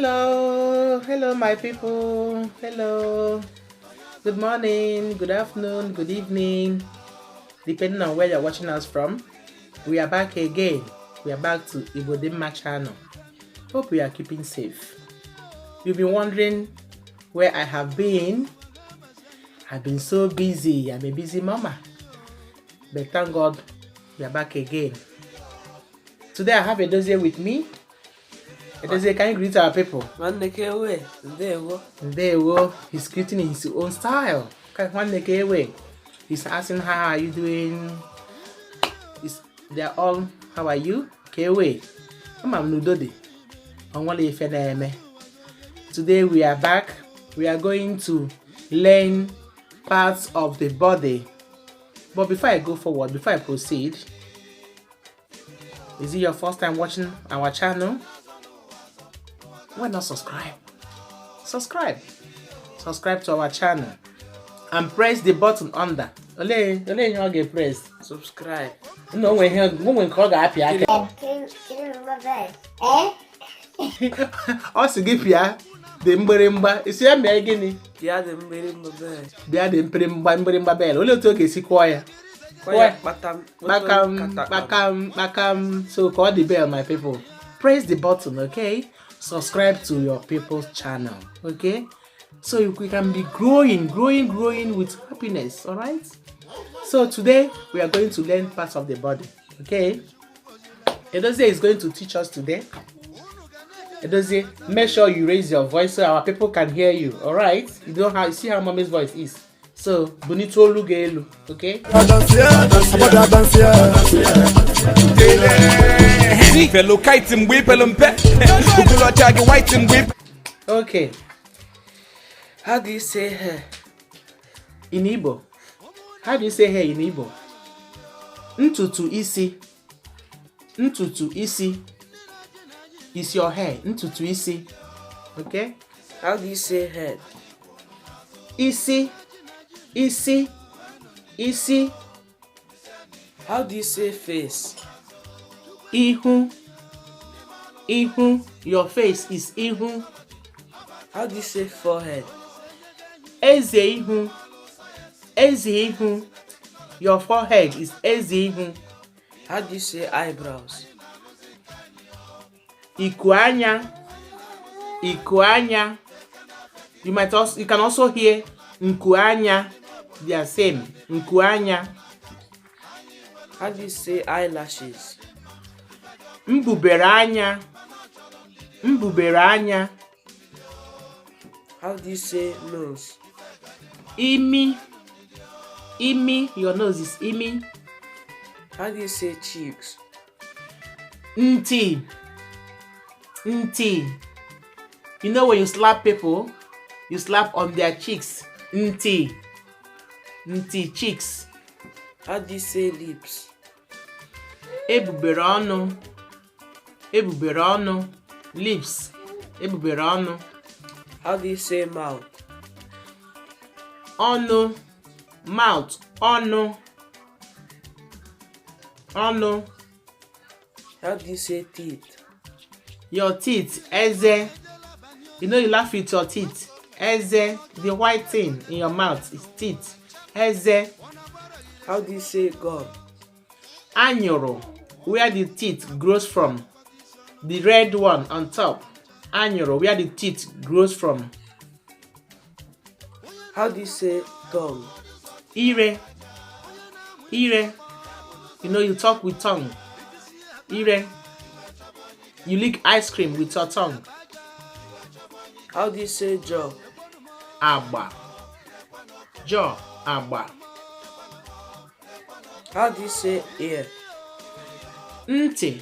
Hello, my people. Hello, good morning, good afternoon, good evening, depending on where you're watching us from. We are back again. We are back to Ibodimma channel. Hope we are keeping safe. You've been wondering where I have been. I've been so busy. I'm a busy mama. But thank God we are back again. Today I have a dossier with me. Edozie, can you greet our people? Ndewo. He's greeting in his own style. He's asking how are you doing? They're all, how are you? Today we are back. We are going to learn parts of the body. But before I go forward, before I proceed, is it your first time watching our channel? Why not subscribe? Subscribe to our channel and press the button under. Ole you get press. Subscribe. No when call happy. Can you remember? Also give ya the mberimba. Isi ya me gini? Bia the mberimba bell. Bia the mberimba bell. Ole otu oge si kwa ya. Bakam. So call the bell, my people. Press the button, okay? Subscribe to your people's channel, okay? So we can be growing with happiness, all right? So today we are going to learn parts of the body, okay? Edozie is going to teach us today. Edozie, make sure you raise your voice so our people can hear you, all right? You see how mommy's voice is. So bonito lugelu, okay? Okay. How do you say hair? In Igbo. How do you say hair in Igbo? Ntutu isi is your hair. Ntutu isi. Okay? How do you say head? Isi. How do you say face? Ihu. Your face is ihu. How do you say forehead? Eze ihu. Your forehead is eze ihu. How do you say eyebrows? Ikuanya. You can also hear nkuanya. They are same. Nkuanya. How do you say eyelashes? Mbubere anya. How do you say nose? Imi. Your nose is imi. How do you say cheeks? Nti. You know when you slap people, you slap on their cheeks. Nti, cheeks. How do you say lips? Ebubere ọnụ. Lips. Ebubere ọnụ. How do you say mouth? Ọnụ. Mouth. Ọnụ. How do you say teeth? Your teeth. Eze. You know you laugh with your teeth. Eze. The white thing in your mouth is teeth. Eze. How do you say gum? Anyoro. Where the teeth grows from. The red one on top. Anyoro. Where the teeth grows from. How do you say tongue? Ire. You know you talk with tongue. Ire. You lick ice cream with your tongue. How do you say jaw? Agba. Jaw. Agba. How do you say ear? Nti.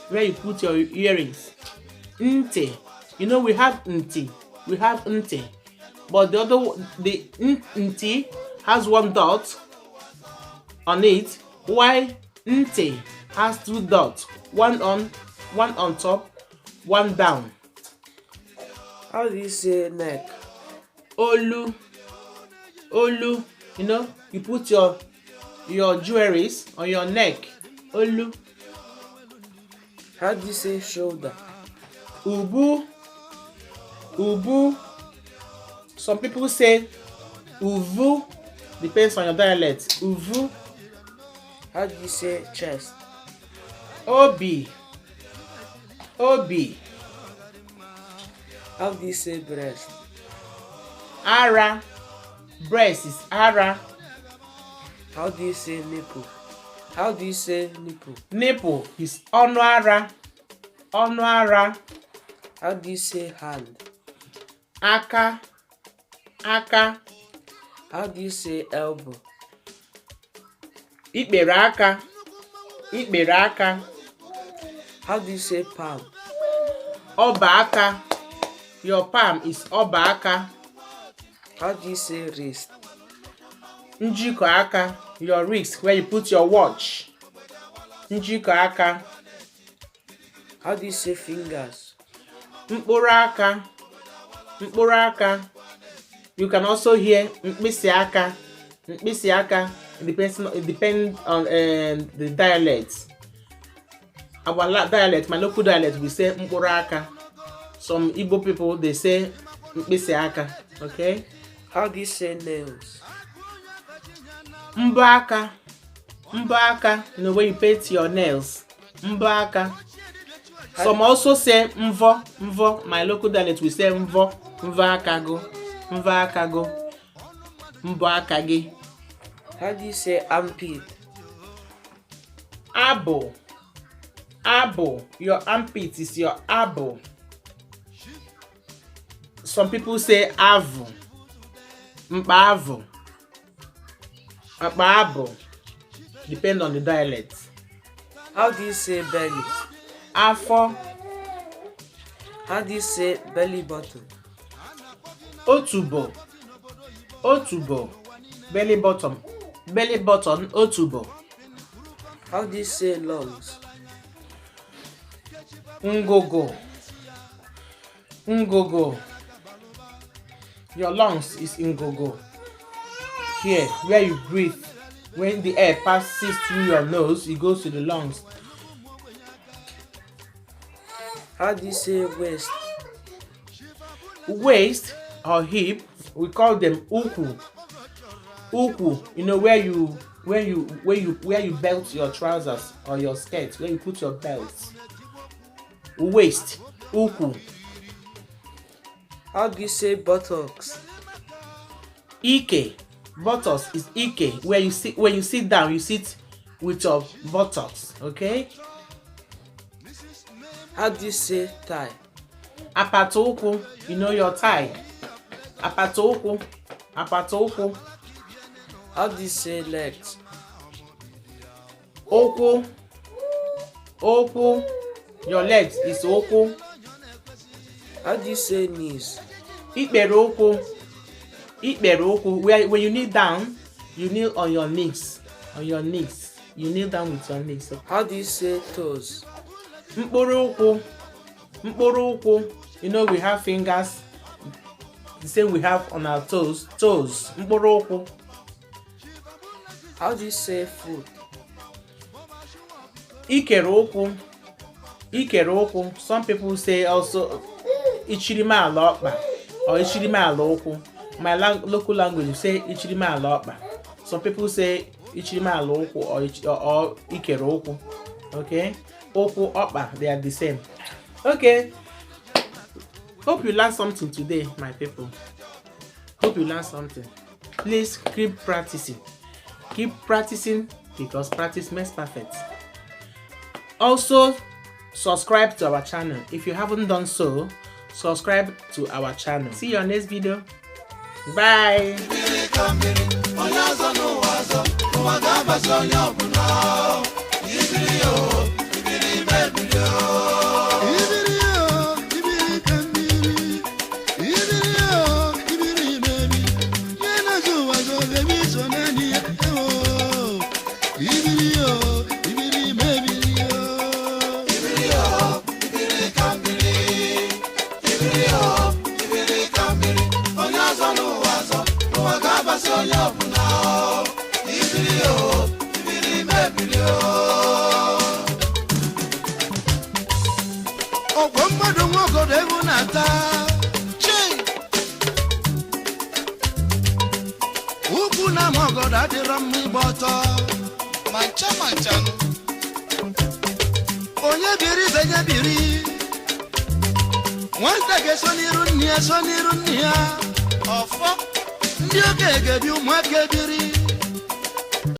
Where you put your earrings. Nti. You know we have nti. But the other one, the nti has one dot on it. While nti has two dots. One on top, one down. How do you say neck? Olu. You know, you put your jewelries on your neck. Olu. How do you say shoulder? Ubu. Ubu. Some people say uvu. Depends on your dialect. Uvu. How do you say chest? Obi. Obi. How do you say breast? Ara. Breast is ara. How do you say nipple? How do you say nipple? Nipple is ọnụ ara. Ọnụ ara. How do you say hand? Aka. Aka. How do you say elbow? Ikpere aka. Ikpere aka. How do you say palm? Ọba aka. Your palm is ọba aka. How do you say wrist? Njikọ aka. Your wrist where you put your watch. Njikọ aka. How do you say fingers? Mkpụrụ aka. Mkpụrụ aka. You can also hear mkpịsị aka. Mkpịsị aka. It depends on the dialect. Our dialect, my local dialect, we say mkpụrụ aka. Some Igbo people, they say mkpịsị aka. Okay? How do you say nails? Mbọ aka. Mbọ aka. You know, when you paint your nails. Mbọ aka. Some also say mvo. Mvo. My local dialect, we say mvo. Mvo aka go. Mvo aka go. Mbọ aka gị. How do you say armpit? Abo. Abo. Your armpit is your abo. Some people say avu. Mpa avu. Mpa abo. Depend on the dialect. How do you say belly? Afọ. How do you say belly button? Otubo. Otubo. Belly button. Belly button. Otubo. How do you say lungs? Ngogo. Ngogo. Your lungs is ngogo. Here, where you breathe. When the air passes through your nose, it goes to the lungs. How do you say waist? Waist or hip, we call them uku. Uku, you know where you belt your trousers or your skirt, where you put your belt. Waist, uku. How do you say buttocks? Ike, buttocks is ike. Where you sit, when you sit down, you sit with your buttocks. Okay. How do you say thigh? Apatoku, you know your thigh. Apatoku, apatoku. How do you say legs? Oku, oku. Your legs is oku. How do you say knees? Ikpere oku. Ikpere oku. When you kneel down, you kneel on your knees. On your knees. You kneel down with your knees. How do you say toes? Mkpụrụ ụkwụ. Mkpụrụ ụkwụ. You know we have fingers. The same we have on our toes. Toes. Mkpụrụ ụkwụ. How do you say foot? Ikere ụkwụ. Ikere ụkwụ. Some people say also ichirime ala ọkpa or ichirime ala ụkwụ. My local language you say ichirime ala ọkpa. Some people say ichirime ala ụkwụ or ikere ụkwụ. Okay? Ụkwụ ọkpa, they are the same. Okay. Hope you learned something today, my people. Hope you learned something. Please keep practicing. Keep practicing because practice makes perfect. Also, subscribe to our channel. If you haven't done so, subscribe to our channel. See you on next video. Bye. Ọgbọ́n mọ́dún wọ́n kọ́. okwu na mogodo adịrọ mma igba ọtọ mancha onye biri zenye biri nwata ga-eso n'iru nne ya ọfọ ndị oge ga-ebi ụmụaka ebiri